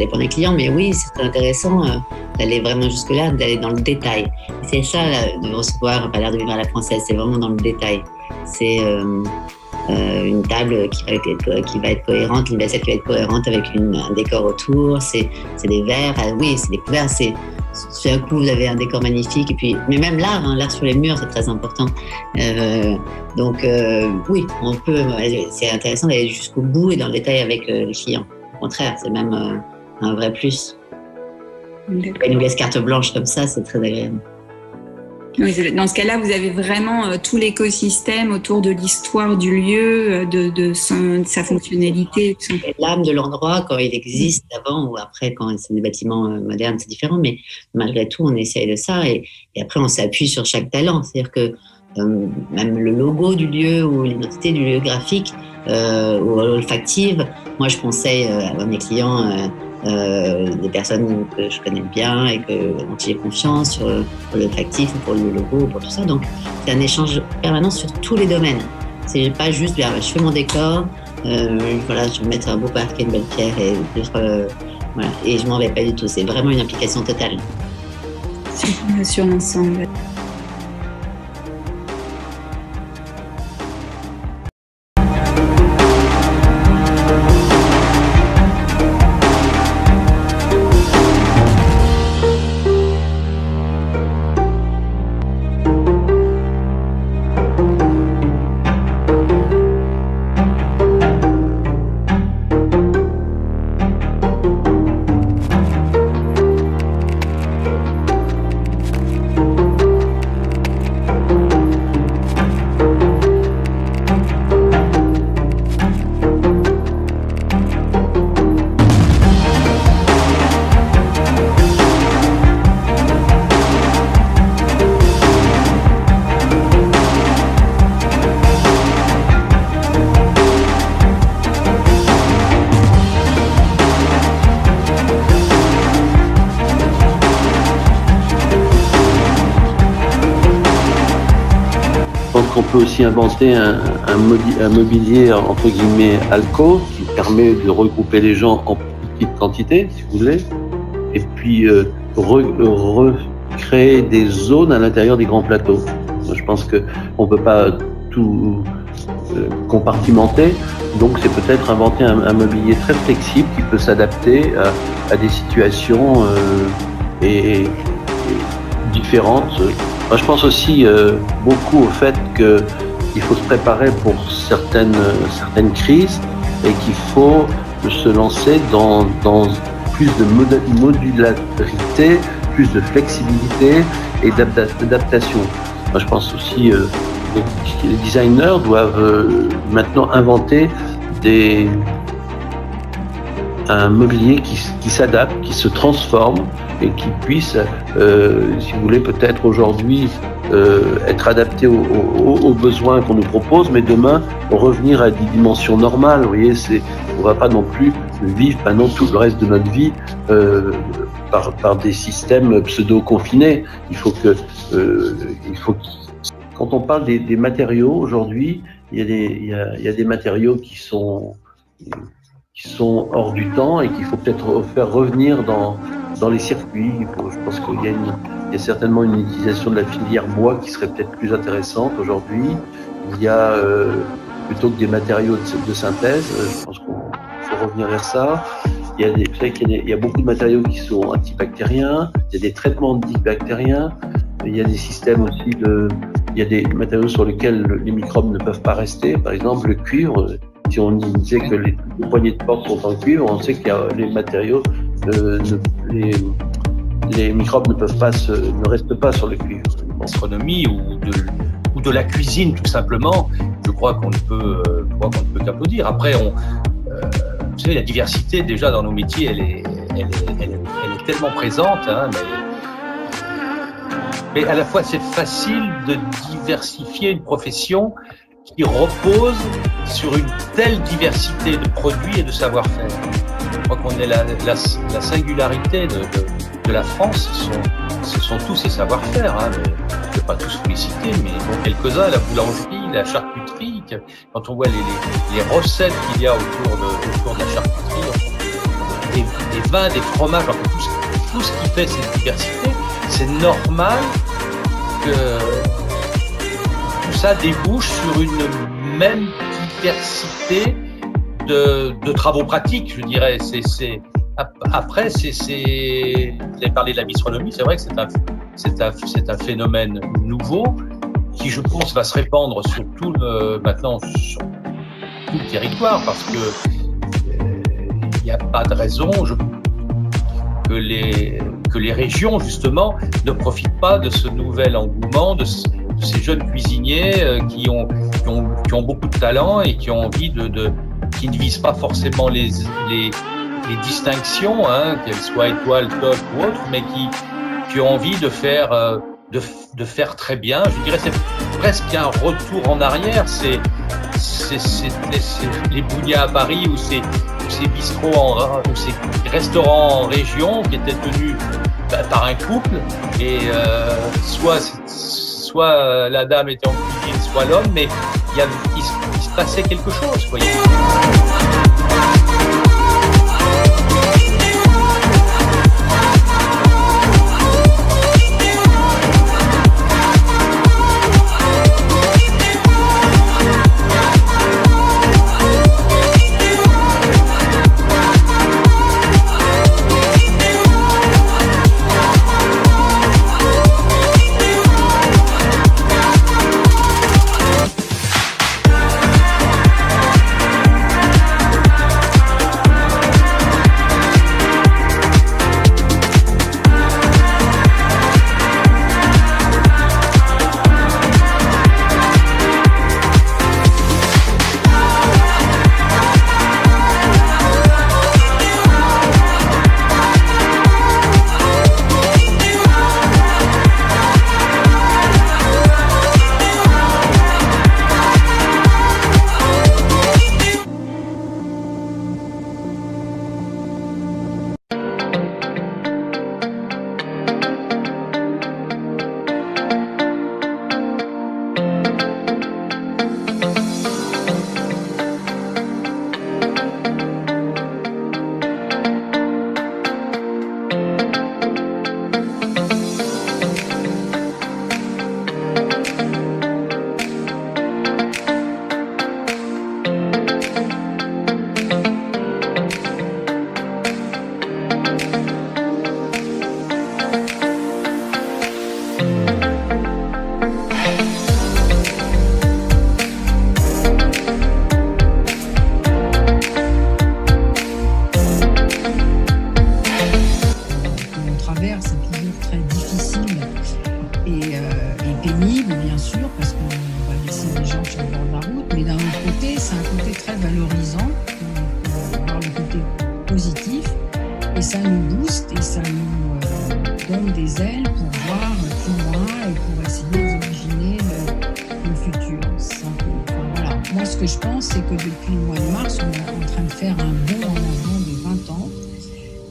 dépend des clients, mais oui, c'est intéressant d'aller vraiment jusque-là, d'aller dans le détail. C'est ça, de recevoir un palais de vivre à la française, c'est vraiment dans le détail. C'est une table qui va être cohérente, une vaisselle qui va être cohérente avec un décor autour, c'est des verres, oui, c'est des couverts, tout d'un coup, vous avez un décor magnifique, et puis, mais même l'art, l'art sur les murs, c'est très important. Donc, oui, c'est intéressant d'aller jusqu'au bout et dans le détail avec le client. Au contraire, c'est même un vrai plus. Il nous laisse carte blanche comme ça, c'est très agréable. Oui, dans ce cas-là, vous avez vraiment tout l'écosystème autour de l'histoire du lieu, de sa fonctionnalité. L'âme de l'endroit, quand il existe avant ou après, quand c'est des bâtiments modernes, c'est différent, mais malgré tout, on essaye de ça et après, on s'appuie sur chaque talent. C'est-à-dire que même le logo du lieu ou l'identité du lieu graphique ou olfactive, moi, je conseille à mes clients des personnes que je connais bien et dont j'ai confiance pour l'olfactif ou pour le logo ou pour tout ça. Donc, c'est un échange permanent sur tous les domaines. C'est pas juste, je fais mon décor, voilà, je vais mettre un beau parquet, une belle pierre et voilà, et je m'en vais pas du tout. C'est vraiment une implication totale. Sur l'ensemble. On peut aussi inventer un mobilier entre guillemets alcôve qui permet de regrouper les gens en petite quantité, si vous voulez, et puis recréer des zones à l'intérieur des grands plateaux. Moi, je pense qu'on ne peut pas tout compartimenter, donc c'est peut-être inventer un mobilier très flexible qui peut s'adapter à des situations et différentes. Moi, je pense aussi beaucoup au fait qu'il faut se préparer pour certaines crises et qu'il faut se lancer dans plus de modularité, plus de flexibilité et d'adaptation. Moi, je pense aussi que les designers doivent maintenant inventer un mobilier qui s'adapte, qui se transforme et qui puisse, si vous voulez, peut-être aujourd'hui être adapté aux besoins qu'on nous propose, mais demain revenir à des dimensions normales. Vous voyez, on ne va pas non plus vivre pendant tout le reste de notre vie par des systèmes pseudo-confinés. Quand on parle des matériaux aujourd'hui, il y a des matériaux qui sont hors du temps et qu'il faut peut-être faire revenir dans les circuits. Je pense qu'il y a certainement une utilisation de la filière bois qui serait peut-être plus intéressante aujourd'hui. Il y a plutôt que des matériaux de synthèse, je pense qu'il faut revenir vers ça. Il y a beaucoup de matériaux qui sont antibactériens, il y a des traitements antibactériens, il y a des systèmes aussi il y a des matériaux sur lesquels les microbes ne peuvent pas rester. Par exemple, le cuivre. Si on disait que les poignées de porte sont en cuivre, on sait que les matériaux, les microbes ne restent pas sur le cuivre. Gastronomie ou de la cuisine tout simplement, je crois qu'on ne peut qu'applaudir. Après, vous savez, la diversité déjà dans nos métiers, elle est tellement présente, hein, mais à la fois c'est facile de diversifier une profession qui repose sur une telle diversité de produits et de savoir-faire. Je crois qu'on est la singularité de la France, ce sont tous ces savoir-faire. Hein, mais je ne vais pas tous vous les citer, mais bon, quelques-uns, la boulangerie, la charcuterie. Quand on voit les recettes qu'il y a autour de la charcuterie, des vins, des fromages, enfin, tout ce qui fait cette diversité, c'est normal que tout ça débouche sur une même diversité de travaux pratiques, je dirais. Après, vous avez parlé de la bistronomie, c'est vrai que c'est un phénomène nouveau qui, je pense, va se répandre sur maintenant sur tout le territoire, parce que il n'y a pas de raison que les régions, justement, ne profitent pas de ce nouvel engouement, de ces jeunes cuisiniers qui ont beaucoup de talent et qui ont envie qui ne visent pas forcément les distinctions, hein, qu'elles soient étoiles, top ou autres, mais qui ont envie de faire très bien. Je dirais c'est presque un retour en arrière. C'est les bougnats à Paris ou ces bistrots ou ces restaurants en région qui étaient tenus par un couple et soit la dame était en cuisine, soit l'homme, mais il se passait quelque chose, vous voyez. pénible, bien sûr, parce qu'on va laisser les gens sur le bord de la route, mais d'un autre côté, c'est un côté très valorisant, par le côté positif, et ça nous booste et ça nous donne des ailes pour voir plus loin et pour essayer d'imaginer le futur. Voilà. Moi, ce que je pense, c'est que depuis le mois de mars, on est en train de faire un bond en avant de 20 ans.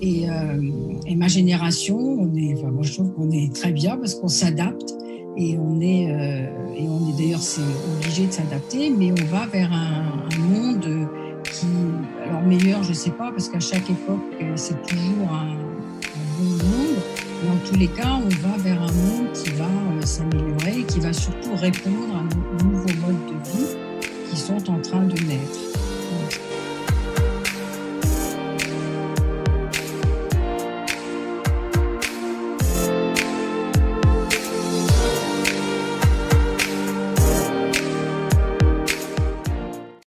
Et ma génération, moi je trouve qu'on est très bien parce qu'on s'adapte et on est d'ailleurs c'est obligé de s'adapter, mais on va vers un monde qui, alors meilleur je sais pas parce qu'à chaque époque c'est toujours un bon monde, mais en tous les cas on va vers un monde qui va s'améliorer et qui va surtout répondre à nos nouveaux modes de vie qui sont en train de naître.